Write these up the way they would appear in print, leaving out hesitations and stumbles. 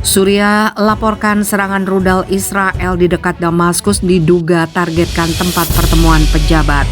Suriah laporkan serangan rudal Israel di dekat Damaskus diduga targetkan tempat pertemuan pejabat.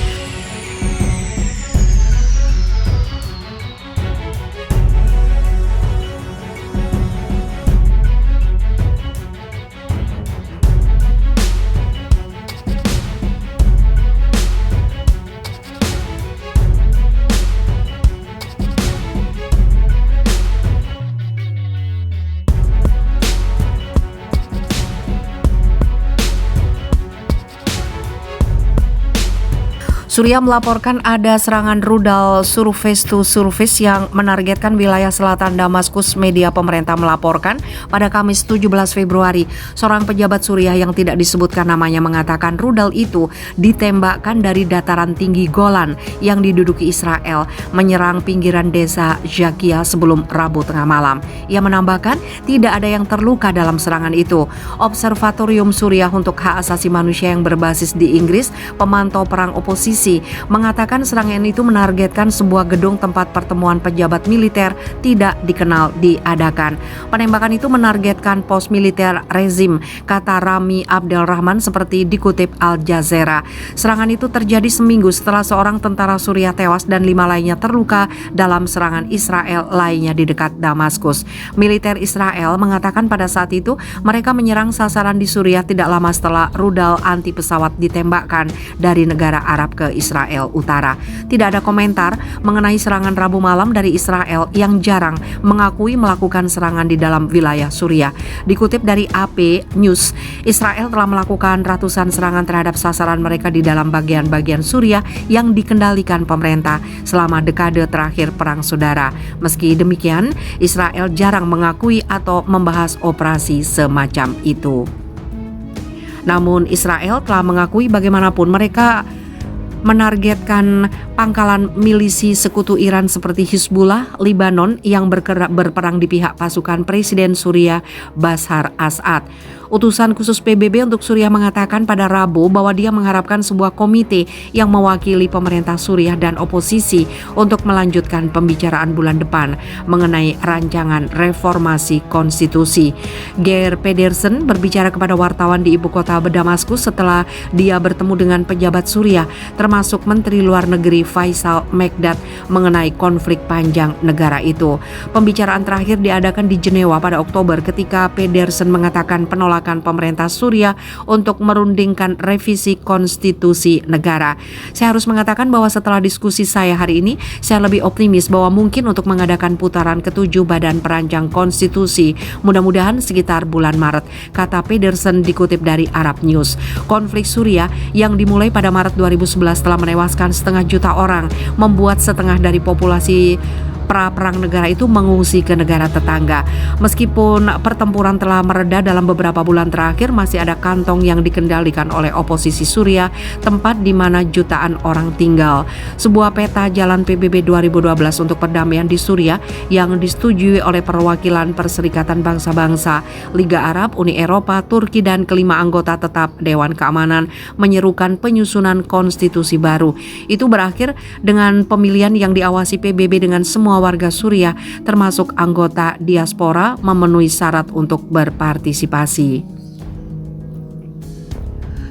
Suriah melaporkan ada serangan rudal surface to surface yang menargetkan wilayah selatan Damaskus. Media pemerintah melaporkan pada Kamis 17 Februari, seorang pejabat Suriah yang tidak disebutkan namanya mengatakan rudal itu ditembakkan dari dataran tinggi Golan yang diduduki Israel menyerang pinggiran desa Jakia sebelum Rabu tengah malam. Ia menambahkan tidak ada yang terluka dalam serangan itu. Observatorium Suriah untuk Hak Asasi Manusia yang berbasis di Inggris, pemantau perang oposisi, mengatakan serangan itu menargetkan sebuah gedung tempat pertemuan pejabat militer tidak dikenal diadakan. Penembakan itu menargetkan pos militer rezim, kata Rami Abdelrahman seperti dikutip Al Jazeera. Serangan itu terjadi seminggu setelah seorang tentara Suriah tewas dan 5 lainnya terluka dalam serangan Israel lainnya di dekat Damaskus. Militer Israel mengatakan pada saat itu mereka menyerang sasaran di Suriah tidak lama setelah rudal anti pesawat ditembakkan dari negara Arab ke Israel Utara. Tidak ada komentar mengenai serangan Rabu malam dari Israel yang jarang mengakui melakukan serangan di dalam wilayah Suriah. Dikutip dari AP News, Israel telah melakukan ratusan serangan terhadap sasaran mereka di dalam bagian-bagian Suriah yang dikendalikan pemerintah selama dekade terakhir perang saudara. Meski demikian, Israel jarang mengakui atau membahas operasi semacam itu. Namun Israel telah mengakui bagaimanapun mereka menargetkan pangkalan milisi sekutu Iran seperti Hizbullah, Lebanon yang berperang di pihak pasukan Presiden Suriah Bashar Assad. Utusan khusus PBB untuk Suriah mengatakan pada Rabu bahwa dia mengharapkan sebuah komite yang mewakili pemerintah Suriah dan oposisi untuk melanjutkan pembicaraan bulan depan mengenai rancangan reformasi konstitusi. Geir Pedersen berbicara kepada wartawan di ibu kota Damaskus setelah dia bertemu dengan pejabat Suriah termasuk Menteri Luar Negeri Faisal Mekdad mengenai konflik panjang negara itu. Pembicaraan terakhir diadakan di Jenewa pada Oktober ketika Pedersen mengatakan penolakan pemerintah Suriah untuk merundingkan revisi konstitusi negara. Saya harus mengatakan bahwa setelah diskusi saya hari ini, saya lebih optimis bahwa mungkin untuk mengadakan putaran ke-7 Badan Perancang Konstitusi, mudah-mudahan sekitar bulan Maret, kata Pedersen dikutip dari Arab News. Konflik Suriah yang dimulai pada Maret 2011 telah menewaskan 500.000 orang, membuat setengah dari populasi pra-perang negara itu mengungsi ke negara tetangga. Meskipun pertempuran telah mereda dalam beberapa bulan terakhir, masih ada kantong yang dikendalikan oleh oposisi Suriah, tempat di mana jutaan orang tinggal. Sebuah peta jalan PBB 2012 untuk perdamaian di Suriah yang disetujui oleh perwakilan Perserikatan Bangsa-Bangsa, Liga Arab, Uni Eropa, Turki, dan kelima anggota tetap Dewan Keamanan menyerukan penyusunan konstitusi baru. Itu berakhir dengan pemilihan yang diawasi PBB dengan semua warga Suriah termasuk anggota diaspora memenuhi syarat untuk berpartisipasi.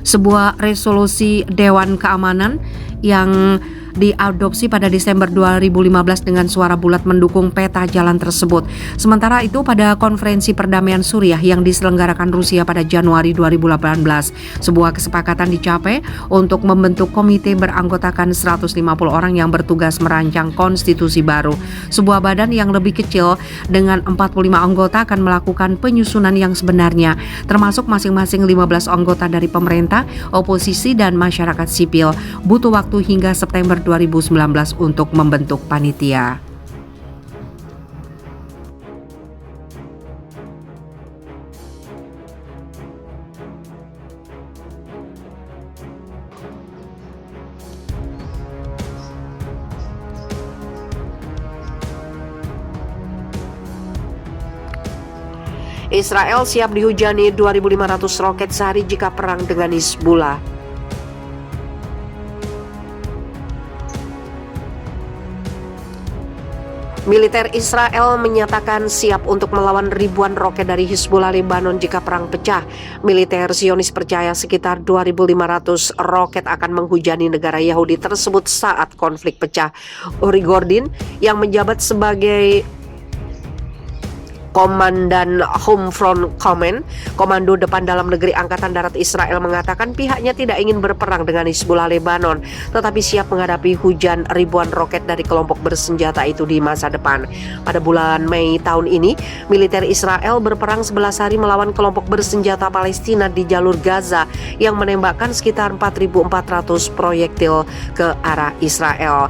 Sebuah resolusi Dewan Keamanan yang diadopsi pada Desember 2015 dengan suara bulat mendukung peta jalan tersebut. Sementara itu pada konferensi perdamaian Suriah yang diselenggarakan Rusia pada Januari 2018, sebuah kesepakatan dicapai untuk membentuk komite beranggotakan 150 orang yang bertugas merancang konstitusi baru. Sebuah badan yang lebih kecil dengan 45 anggota akan melakukan penyusunan yang sebenarnya, termasuk masing-masing 15 anggota dari pemerintah, oposisi, dan masyarakat sipil. Butuh waktu hingga September 2019 untuk membentuk panitia. Israel siap dihujani 2.500 roket sehari jika perang dengan Hizbullah. Militer Israel menyatakan siap untuk melawan ribuan roket dari Hizbullah Lebanon jika perang pecah. Militer Zionis percaya sekitar 2.500 roket akan menghujani negara Yahudi tersebut saat konflik pecah. Uri Gordin yang menjabat sebagai Komandan Home Front Command, Komando Depan Dalam Negeri Angkatan Darat Israel mengatakan pihaknya tidak ingin berperang dengan Hizbullah Lebanon, tetapi siap menghadapi hujan ribuan roket dari kelompok bersenjata itu di masa depan. Pada bulan Mei tahun ini, militer Israel berperang 11 hari melawan kelompok bersenjata Palestina di jalur Gaza yang menembakkan sekitar 4.400 proyektil ke arah Israel.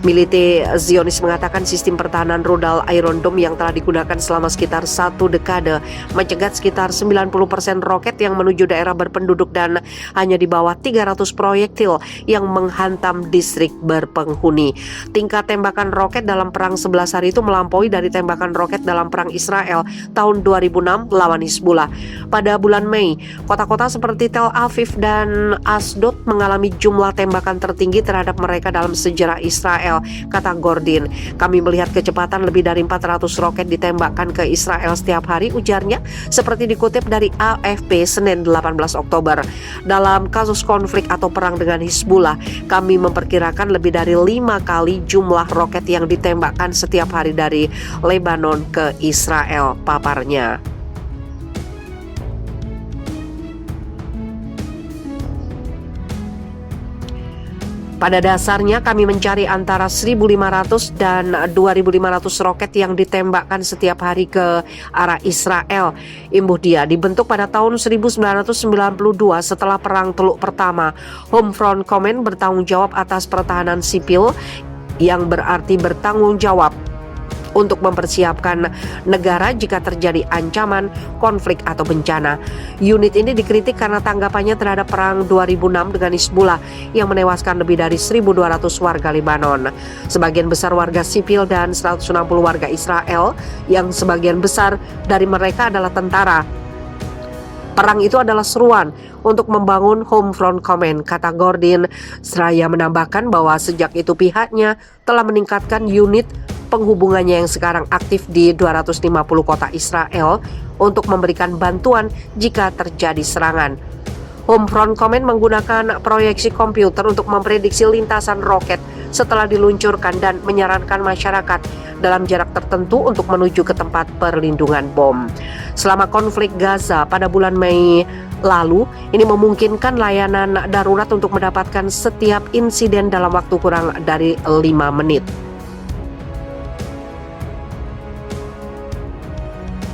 Militer Zionis mengatakan sistem pertahanan rudal Iron Dome yang telah digunakan selama sekitar 1 dekade mencegat sekitar 90% roket yang menuju daerah berpenduduk dan hanya di bawah 300 proyektil yang menghantam distrik berpenghuni. Tingkat tembakan roket dalam perang 11 hari itu melampaui dari tembakan roket dalam perang Israel tahun 2006 lawan Hizbullah. Pada bulan Mei, kota-kota seperti Tel Aviv dan Asdod mengalami jumlah tembakan tertinggi terhadap mereka dalam sejarah Israel, kata Gordin. Kami melihat kecepatan lebih dari 400 roket ditembakkan ke Israel setiap hari, ujarnya, seperti dikutip dari AFP Senin 18 Oktober. Dalam kasus konflik atau perang dengan Hizbullah, kami memperkirakan lebih dari 5 kali jumlah roket yang ditembakkan setiap hari dari Lebanon ke Israel, paparnya. Pada dasarnya kami mencari antara 1.500 dan 2.500 roket yang ditembakkan setiap hari ke arah Israel. Imbuh dia dibentuk pada tahun 1992 setelah Perang Teluk Pertama. Home Front Command bertanggung jawab atas pertahanan sipil, yang berarti bertanggung jawab untuk mempersiapkan negara jika terjadi ancaman, konflik atau bencana. Unit ini dikritik karena tanggapannya terhadap perang 2006 dengan Hizbullah yang menewaskan lebih dari 1.200 warga Lebanon. Sebagian besar warga sipil dan 160 warga Israel yang sebagian besar dari mereka adalah tentara. Perang itu adalah seruan untuk membangun Home Front Command, kata Gordin. Seraya menambahkan bahwa sejak itu pihaknya telah meningkatkan unit penghubungannya yang sekarang aktif di 250 kota Israel untuk memberikan bantuan jika terjadi serangan. Home Front Command menggunakan proyeksi komputer untuk memprediksi lintasan roket setelah diluncurkan dan menyarankan masyarakat dalam jarak tertentu untuk menuju ke tempat perlindungan bom. Selama konflik Gaza pada bulan Mei lalu, ini memungkinkan layanan darurat untuk mendapatkan setiap insiden dalam waktu kurang dari 5 menit.